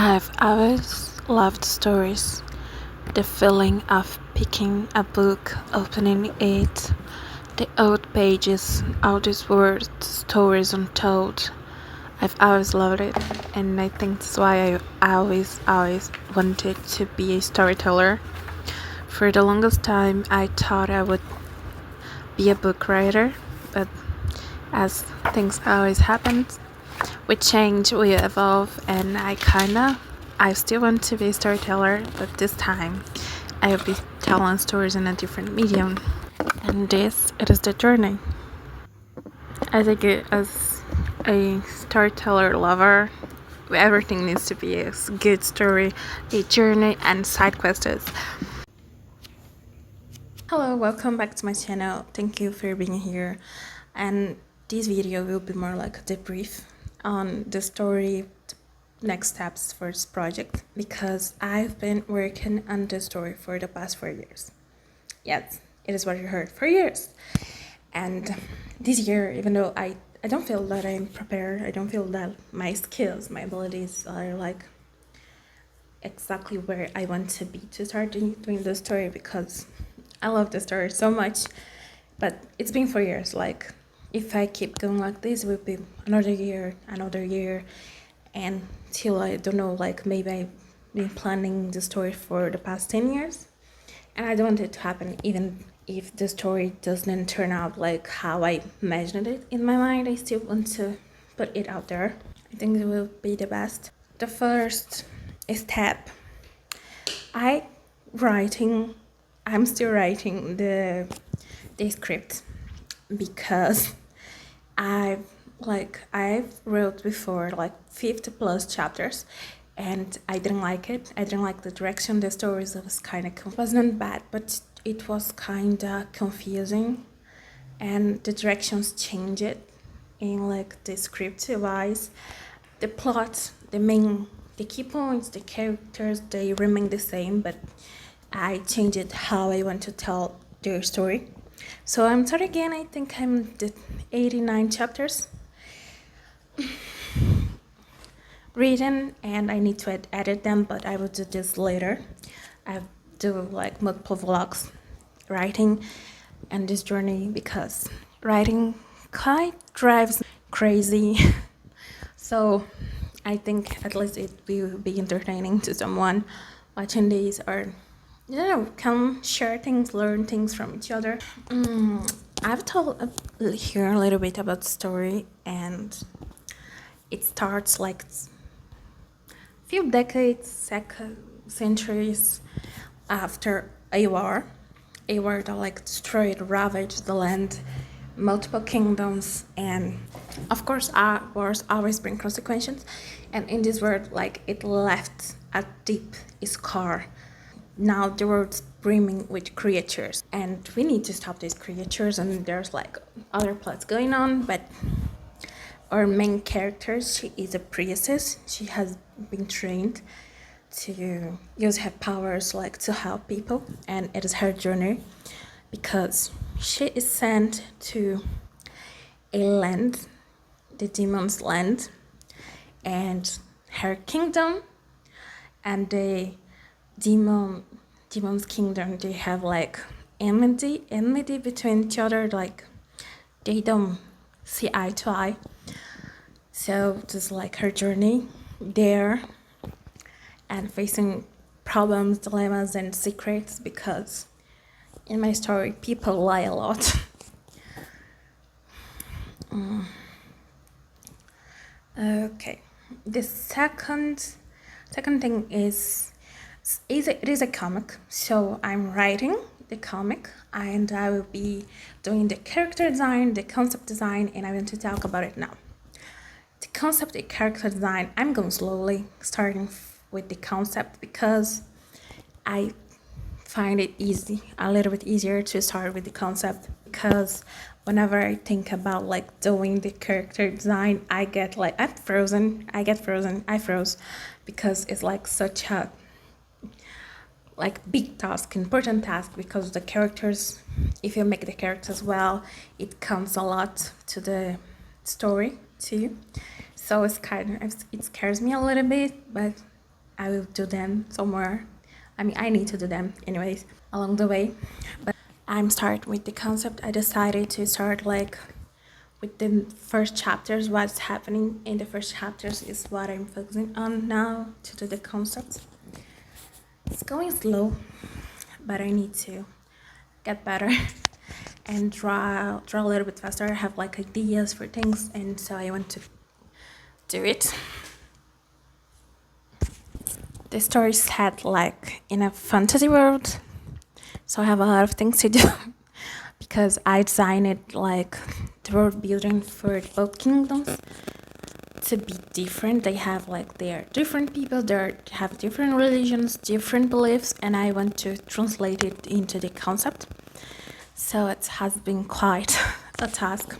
I've always loved stories. The feeling of picking a book, opening it, the old pages, all these words, stories untold. I've always loved it, and I think that's why I always wanted to be a storyteller. For the longest time, I thought I would be a book writer, but as things always happen, we change, we evolve, and I still want to be a storyteller, but this time I will be telling stories in a different medium. And it is the journey. I think as a storyteller lover, everything needs to be a good story, a journey, and side quests. Hello, welcome back to my channel. Thank you for being here. And this video will be more like a debrief on the story, next steps for this project, because I've been working on this story for the past 4 years. Yes, it is what you heard, 4 years. And this year, even though I don't feel that I'm prepared, I don't feel that my skills, my abilities are like exactly where I want to be to start doing the story, because I love the story so much. But it's been 4 years. Like, if I keep going like this, it will be another year, and till I don't know, like maybe I've been planning the story for the past 10 years, and I don't want it to happen. Even if the story doesn't turn out like how I imagined it in my mind, I still want to put it out there. I think it will be the best. The first step, I'm still writing the script, because I've wrote before like 50 plus chapters, and I didn't like it. I didn't like the direction. The stories was kind of wasn't bad, but it was kind of confusing, and the directions changed in like the script wise. The plot, the key points, the characters, they remain the same, but I changed how I want to tell their story. So I'm starting again. I think I'm the 89 chapters written, and I need to edit them, but I will do this later. I do like multiple vlogs writing and this journey, because writing quite drives crazy. So I think at least it will be entertaining to someone watching these, or can share things, learn things from each other. I've told here a little bit about the story, and it starts like few decades, centuries after a war that like destroyed, ravaged the land, multiple kingdoms, and of course wars always bring consequences, and in this world, like, it left a deep scar. Now the world's brimming with creatures, and we need to stop these creatures, and there's like other plots going on, but our main character, she is a priestess. She has been trained to use her powers like to help people, and it is her journey, because she is sent to a land, the demon's land, and her kingdom and the demon's kingdom, they have like enmity between each other, like they don't see eye to eye. So just like her journey there, and facing problems, dilemmas, and secrets, because in my story people lie a lot. Okay, the second thing is it is a comic. So I'm writing the comic, and I will be doing the character design, the concept design, and I want to talk about it now. The concept and character design, I'm going slowly, starting with the concept, because I find it a little bit easier to start with the concept, because whenever I think about like doing the character design, I froze, because it's like such a big task, important task, because the characters, if you make the characters well, it counts a lot to the story too. So it scares me a little bit, but I will do them somewhere. I mean, I need to do them anyways along the way. But I'm starting with the concept. I decided to start like with the first chapters. What's happening in the first chapters is what I'm focusing on now to do the concept. It's going slow, but I need to get better and draw a little bit faster. I have like ideas for things, and so I want to do it. The story is set like in a fantasy world, so I have a lot of things to do because I designed it like the world building for both kingdoms to be different. They have like they're different people, they have different religions, different beliefs, and I want to translate it into the concept. So it has been quite a task.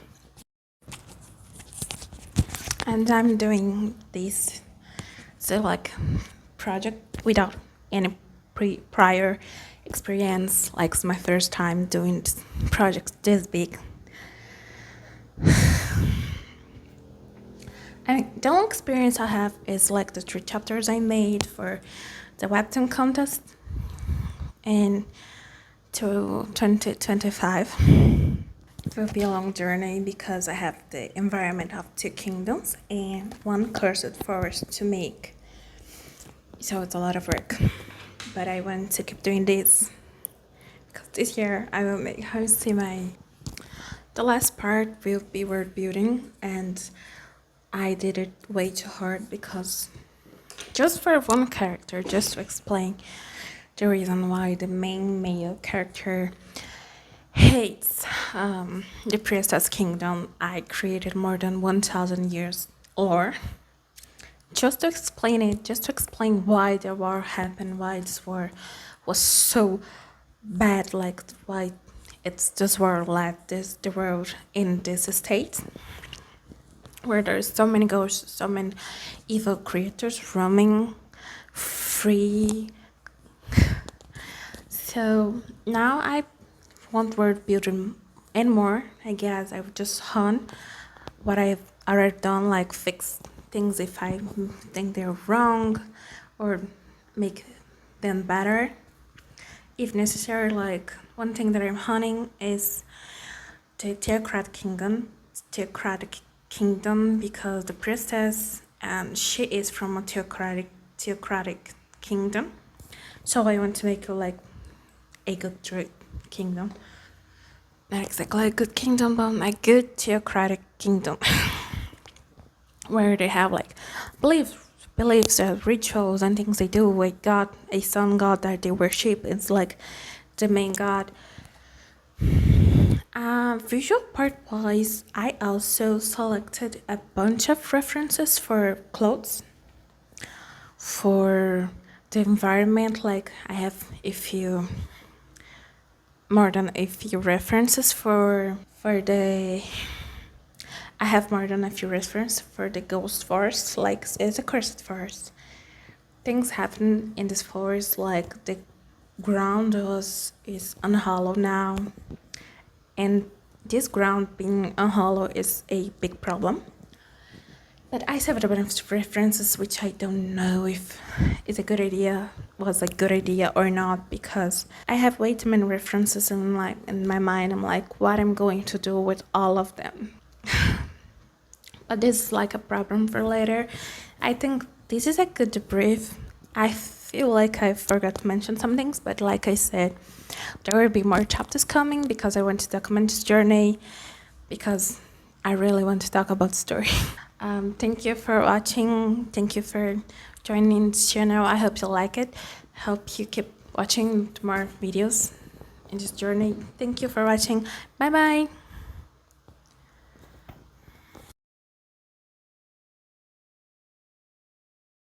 And I'm doing this so like project without any prior experience. Like it's my first time doing projects this big. And the only experience I have is like the 3 chapters I made for the webtoon contest in 2025. It will be a long journey because I have the environment of 2 kingdoms and 1 cursed forest to make. So it's a lot of work. But I want to keep doing this because this year I will make the last part will be world building, and I did it way too hard because just for 1 character, just to explain the reason why the main male character hates the Priestess Kingdom, I created more than 1,000 years lore just to explain it, just to explain why the war happened, why this war was so bad, like why this war led the world in this state where there's so many ghosts, so many evil creatures roaming free. So now I won't world building anymore. I guess I would just hone what I've already done, like fix things if I think they're wrong or make them better if necessary. Like 1 thing that I'm honing is the theocratic kingdom because the priestess and she is from a theocratic kingdom, so I want to make it like a good kingdom, not exactly a good kingdom, but a good theocratic kingdom where they have like beliefs, rituals and things they do with God, a sun god that they worship. It's like the main god. Visual part wise, I also selected a bunch of references for clothes, for the environment. Like I have more than a few references for the I have more than a few references for the ghost forest. Like it's a cursed forest. Things happen in this forest, like the ground is unhollow now, and this ground being unhollow is a big problem. But I saved a bunch of references, which I don't know if was a good idea or not, because I have way too many references in my mind. I'm like, what I'm going to do with all of them? But this is like a problem for later. I think this is a good debrief. I feel like I forgot to mention some things, but like I said, there will be more chapters coming because I want to document this journey, because I really want to talk about the story. Thank you for watching. Thank you for joining this channel. I hope you like it. Hope you keep watching more videos in this journey. Thank you for watching. Bye bye.